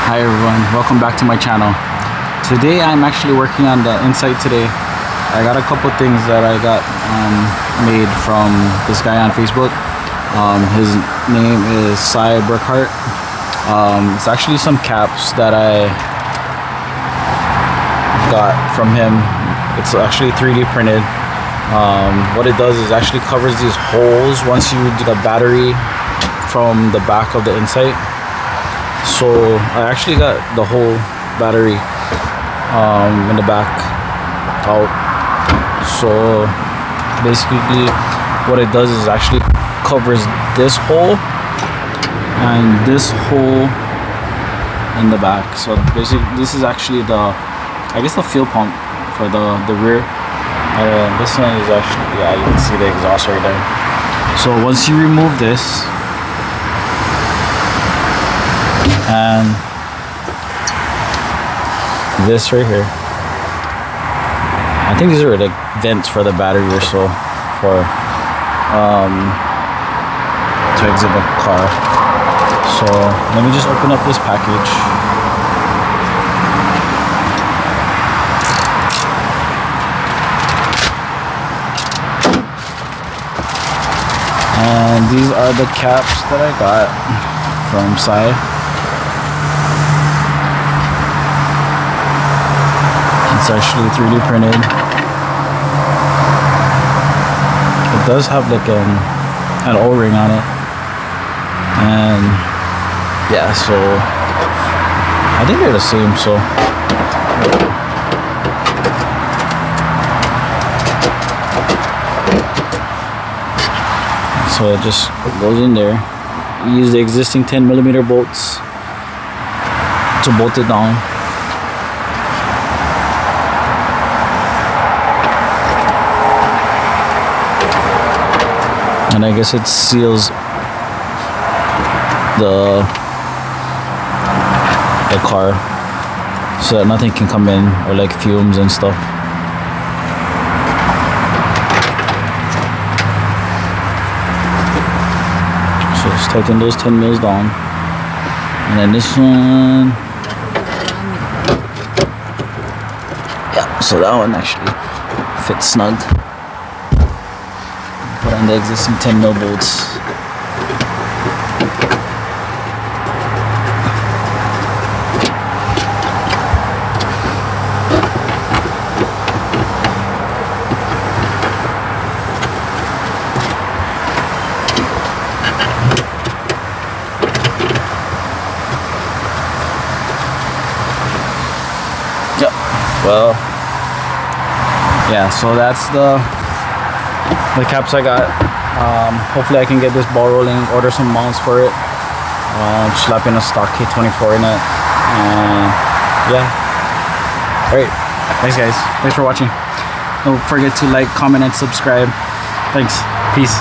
Hi everyone, welcome back to my channel. Today I'm actually working on the Insight today. I got a couple things that I got made from this guy on Facebook. His name is Cy Burkhart. It's actually some caps that I got from him. It's actually 3D printed. What it does is actually covers these holes once you do the battery from the back of the Insight. So I actually got the whole battery in the back out. So basically what it does is actually covers this hole and this hole in the back. So basically this is actually the, I guess, the fuel pump for the rear. This one is actually, yeah, you can see the exhaust right there. So once you remove this and this right here, I think these are like vents for the battery or so, for to exit the car. So let me just open up this package. And these are the caps that I got from Cy. It's actually 3D printed. It does have like an O-ring on it. And yeah, so I think they're the same, so so it just goes in there. You use the existing 10mm bolts to bolt it down. And I guess it seals the car so that nothing can come in, or like fumes and stuff. So just tighten those 10 mils down, and then this one, yeah, so that one actually fits snug. Put on the existing 10mm bolts. Yep. Well, yeah, so that's the caps I got. Hopefully I can get this ball rolling, order some mounts for it, slap in a stock K24 in it. Yeah. Alright, thanks guys, thanks for watching. Don't forget to like, comment, and subscribe. Thanks, peace.